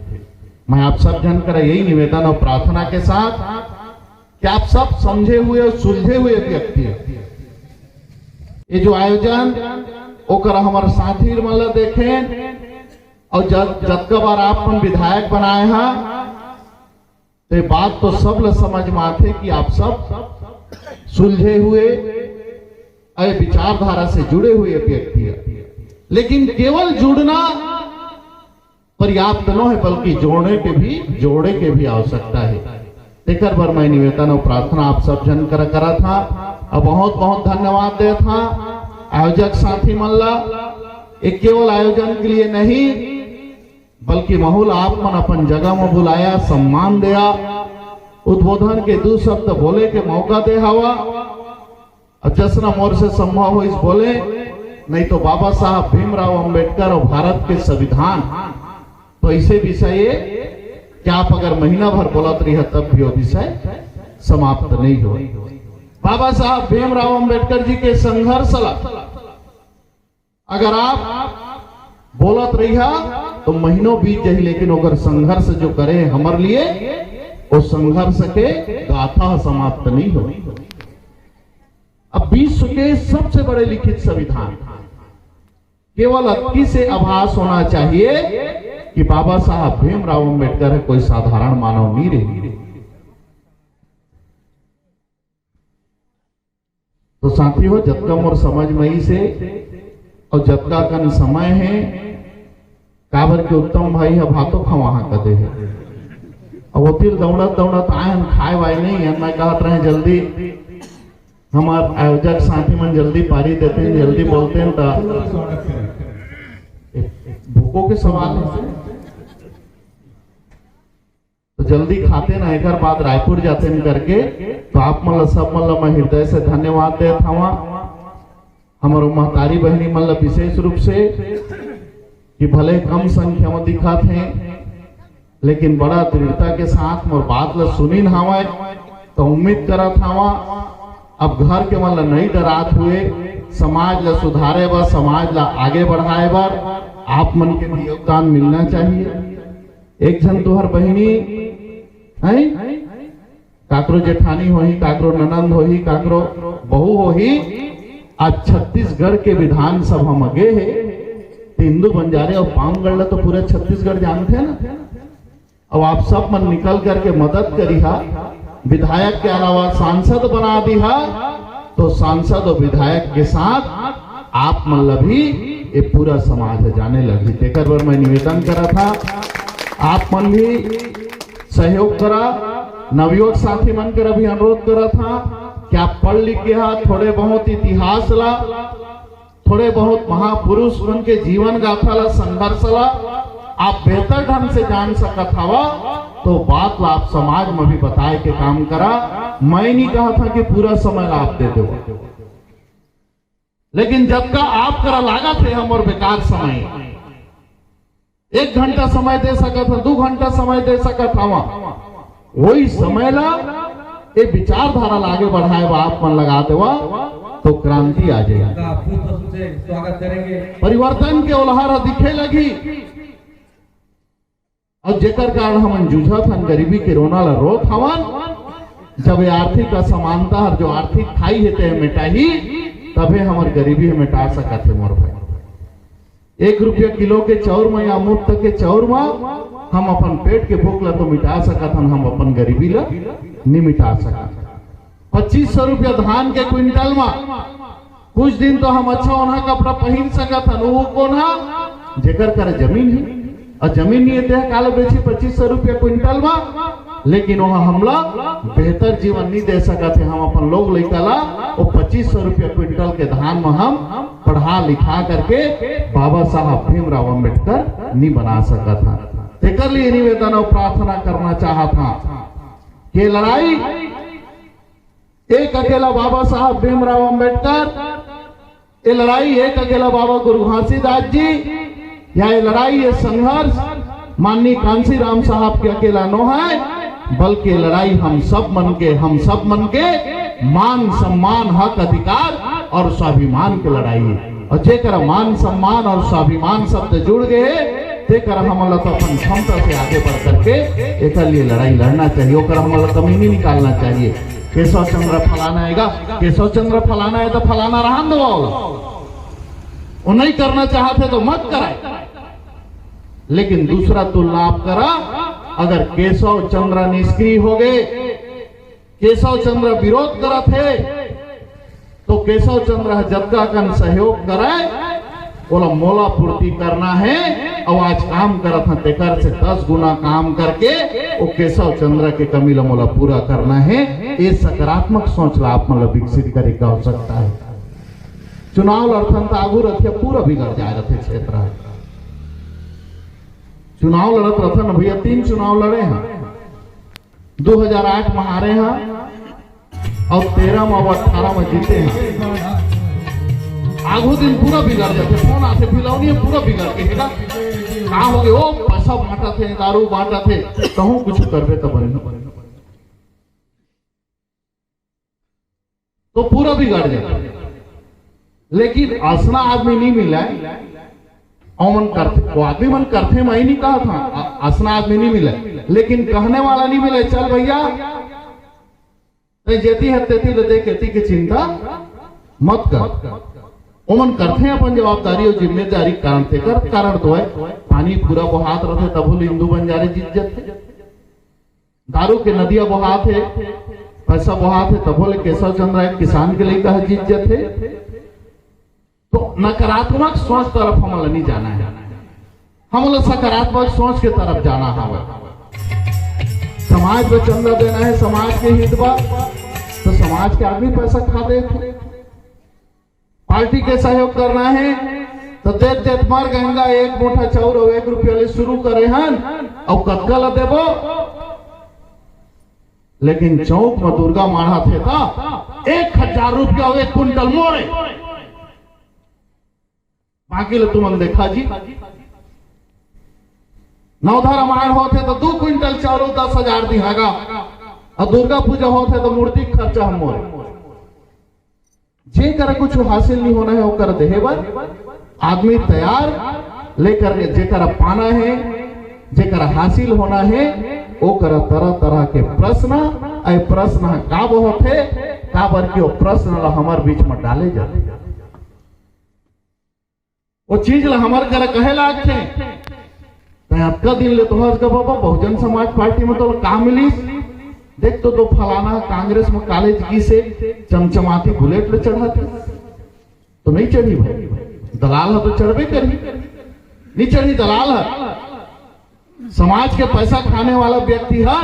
मैं आप सब जन कर यही निवेदन और प्रार्थना के साथ कि आप सब समझे हुए और सुलझे हुए व्यक्ति, ये जो आयोजन ओकर हमारे साथी मतलब देखें और जतका बार आप विधायक बनाए हैं तो बात तो सब ल समझ में आते कि आप सब सुलझे हुए विचारधारा से जुड़े हुए व्यक्ति है। लेकिन केवल जुड़ना पर्याप्त न है, बल्कि जोड़े के भी आवश्यकता है। तेकर पर मैं निवेदन और प्रार्थना आप सब जन करा था और बहुत बहुत धन्यवाद दे था आयोजक साथी मल्ला। एक केवल आयोजन के लिए नहीं बल्कि माहौल आप मन अपन जगह में बुलाया, सम्मान दिया, उद्बोधन के 2 शब्द बोले के मौका दे हवा और जसना मोर से संभव हो इस बोले, नहीं तो बाबा साहब भीमराव अंबेडकर और भारत के संविधान तो ऐसे विषय कि आप अगर महीना भर बोलत रही तब भी वो विषय समाप्त नहीं हो। बाबा साहब भीमराव अंबेडकर जी के संघर्ष अगर आप बोलत रही तो महीनों बीत जाए, लेकिन अगर संघर्ष जो करे हमारे लिए वो संघर्ष के गाथा समाप्त नहीं हो। अब विश्व के सबसे बड़े लिखित संविधान केवल अक्की से आभास होना चाहिए कि बाबा साहब भीमराव अंबेडकर है, कोई साधारण मानव नहीं रही। तो साथियों, जबका मोर समझ में से और जबका कन समय है काबर के उत्तम भाई है भातो खवा कदे है अब वो फिर दौड़त आयन खाए वाए नहीं है। मैं कहत रहे जल्दी हमारे आयोजक साथी मन जल्दी पारी देते हैं, जल्दी बोलते हैं भूखों के सवाल है तो जल्दी खाते ना, एक बाद रायपुर जाते हैं करके। तो आप मतलब सब मतलब मैं हृदय से धन्यवाद दे था हमारे महतारी बहनी मतलब विशेष रूप से कि भले कम संख्या में दिखा थे लेकिन बड़ा दृढ़ता के साथ मोर बात ला सुनी हवा तो उम्मीद करा था अब घर के मतलब नहीं डरात हुए समाज ला सुधारे बर, समाज ला आगे बढ़ाए बर आप मन के भी योगदान मिलना चाहिए। एक जन तुहर बहिनी है काकरो जेठानी हो ही, काकरो ननंद हो ही, काकरो बहू हो ही, आज छत्तीसगढ़ के विधानसभा में गए है तो हिंदू बंजारे और पामगढ़ तो पूरे छत्तीसगढ़ जानते हैं ना। अब आप सब मन निकल करके मदद करी हा, विधायक के अलावा सांसद बना दी हा, तो सांसद और विधायक के साथ आप मतलब भी ये पूरा समाज जाने लगी। तेकर बर मैं निवेदन करा था आप मन भी सहयोग करा, नवयुवक साथी मन कर भी अनुरोध करा था कि आप पढ़ लिख के थोड़े बहुत इतिहास ला, थोड़े बहुत महापुरुष मन के जीवन गाथा ला, संघर्ष ला आप बेहतर ढंग से जान सकत हवा तो बात ला आप समाज में भी बताए के काम करा। मैं नहीं कहा था कि पूरा समय ला आप दे दो, लेकिन जब का आप करा लागा थे हम और बेकार समय 1 घंटा समय दे सकत है, 2 घंटा समय दे सकत हवा, वही समय ला ये विचारधारा आगे बढ़ाए आप मन लगा देवा तो क्रांति आ जाएगी, स्वागत करेंगे, परिवर्तन के उलहर दिखे लगी। और जेकर कारण हम जूझत हन गरीबी के रोना ला रोत हवन, जब ये आर्थिक असमानता हर जो आर्थिक खाई है मिटाही तबे हमार गरीबी मिटा सकत है। मोर भाई 1 रुपया किलो के चाउर में या मुफ्त के चाउर में हम अपन पेट के भूख ला तो मिटा सकत हन, हम अपन गरीबी ला नहीं मिटा सकत। 2500 रुपया धान के क्विंटल में कुछ दिन तो हम अच्छा उन्हा कपड़ा पहन सकत हन, वो कोना जेकर कर जमीन है और जमीन नहीं है काले बेची 2500 रुपया क्विंटल में, लेकिन वहां हमला बेहतर जीवन नहीं दे सकत है। हम अपन लोग लड़का ला वो 2500 रुपया क्विंटल के धान में हम पढ़ा लिखा करके बाबा साहब भीमराव अंबेडकर नहीं बना सकत था। तेकर लिए निवेदन और प्रार्थना करना चाहत था कि लड़ाई एक अकेला बाबा साहब भीमराव अंबेडकर, ये लड़ाई एक अकेला बाबा गुरु घासीदास जी ये लड़ाई, ये संघर्ष माननीय कांसी राम साहब के अकेला नो है, बल्कि लड़ाई हम सब मन के मान सम्मान, हक, अधिकार और स्वाभिमान की लड़ाई है। और जेकर मान सम्मान और स्वाभिमान शब्द जुड़ गए तेकर हमला तो अपन क्षमता से आगे बढ़ करके एक लिए लड़ाई लड़ना चाहिए, ओकर हमला कमी नहीं निकालना चाहिए। केशव चंद्र फलाना आएगा, केशव चंद्र फलाना है तो फलाना रहन दो, वो नहीं करना चाहते तो मत कराए, लेकिन दूसरा तुलना आप करा। अगर केशव चंद्र निष्क्रिय हो गए, केशव चंद्र विरोध करा थे, तो केशव चंद्र जद्दा कन सहयोग कराए, बोला मोला पूर्ति करना है और आज काम करत हैं तेकर से 10 गुना काम करके वो केशव चंद्र के कमी ला मोला पूरा करना है। ये सकारात्मक सोच ला आप मतलब विकसित करे का हो सकता है। चुनाव लड़थन तो आगू रखे पूरा बिगड़ जाए रथे क्षेत्र है। चुनाव लड़त रथन भैया 3 चुनाव लड़े हैं, 2008 में हारे हैं और 13 में और 18 में जीते हैं। आगू दिन पूरा बिगड़ जाते, फोन आते फिलौनी पूरा बिगड़ के कहा हो गए, ओ पैसा बांटा थे, दारू बांटा थे, कहूं कुछ करवे तो बने तो पूरा बिगड़ जाए। लेकिन असना आदमी नहीं मिला, मन करते वो आदमी मन करते, मैं ही नहीं कहा था असना आदमी नहीं मिला, लेकिन कहने वाला नहीं मिला। चल भैया जेती है तेती लदे खेती की चिंता मत कर, ओमन करते अपन जवाबदारी और जिम्मेदारी कारण थे कर। कारण तो है पानी पूरा बहात रहे तब हिंदू बंजारे जीत जाते, दारू के नदिया बहात है, पैसा बहात है तब केशव चंद्र एक किसान के लिए कहा जीत जाते। तो नकारात्मक सोच तरफ हम नहीं जाना है, हम सकारात्मक सोच के तरफ जाना है। समाज में चंदा देना है, समाज के हित बा, तो समाज के आदमी पैसा खा दे, पार्टी के सहयोग करना है तो देख देख मर गंगा 1 मुठा चाउर और 1 रुपया ले शुरू करे हन और कतका ला देबो। लेकिन चौक में दुर्गा माढ़ा थे था 1000 रुपया और 1 कुंटल मोड़े, बाकी ले तुम देखा जी। नवधा रामायण होते तो 2 क्विंटल चाउर 10,000 दिहागा, और दुर्गा पूजा होते तो मूर्ति खर्चा हम मोरे। जे कर कुछ हासिल नहीं होना है वो कर दे बर आदमी तैयार लेकर के, जेकर पाना है, जेकर हासिल होना है, वो कर तरह तरह के प्रश्न, ऐ प्रश्न का होते का बर के वो प्रश्न ला हमार बीच में डाले जाते, वो चीज ला हमार कर कहे लागते। आपका दिन ले तो बाबा बहुजन समाज पार्टी में तो काम मिली, देख तो फलाना कांग्रेस में कॉलेज की से चमचमाती बुलेट ले चढ़ाते तो नहीं चढ़ी भाई, दलाल है तो चढ़बे करी, नहीं चढ़ी दलाल है। समाज के पैसा खाने वाला व्यक्ति है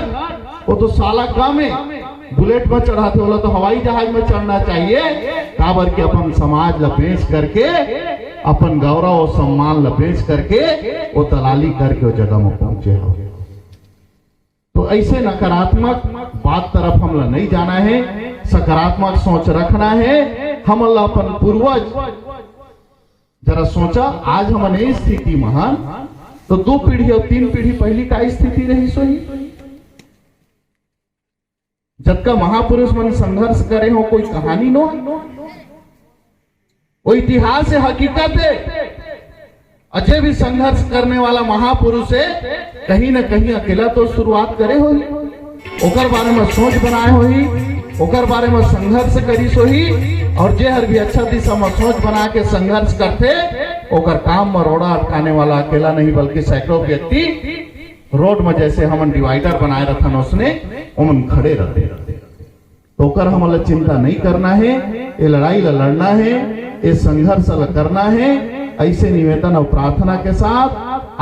वो तो साला कम है, बुलेट में चढ़ाते बोला तो हवाई जहाज में चढ़ना चाहिए, काबर के अपन समाज ला बेच करके, अपन गौरव और सम्मान ला बेच करके वो दलाली करके वो जगह में पहुंचे हो। तो ऐसे नकारात्मक बात तरफ हमला नहीं जाना है, सकारात्मक सोच रखना है। हमला अपन पूर्वज जरा सोचा, आज हमने स्थिति महान तो 2 पीढ़ी और 3 पीढ़ी पहली का स्थिति रही सोही, जबका महापुरुष मन संघर्ष करे हो, कोई कहानी नो, वो इतिहास है, हकीकत है। अजय भी संघर्ष करने वाला महापुरुष है, कहीं न कहीं अकेला तो शुरुआत करे हो, ओकर बारे में सोच बनाए होही, ओकर बारे में संघर्ष करी सोही, और जे हर भी अच्छा दिशा में सोच बना के संघर्ष करते, ओकर काम में रोड़ा अटकाने वाला अकेला नहीं बल्कि सैकड़ों व्यक्ति रोड में जैसे हम डिवाइडर बनाए रखन उसने उमन खड़े रहते, तो ओकर हमला चिंता नहीं करना है, ये लड़ाई लड़ना है, ये संघर्ष करना है। ऐसे निवेदन और प्रार्थना के साथ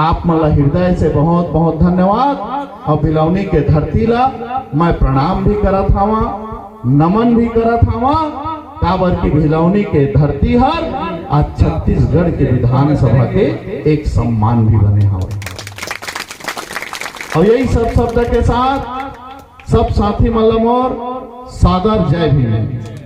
आप मला हृदय से बहुत बहुत धन्यवाद, और बिलौनी के धरती ला मैं प्रणाम भी करत हवा, नमन भी करत हवा, काबर की बिलौनी के धरती हर आज छत्तीसगढ़ के विधानसभा के एक सम्मान भी बने हवा। और यही सब शब्द के साथ सब साथी मल्लम और सादर जय भीम।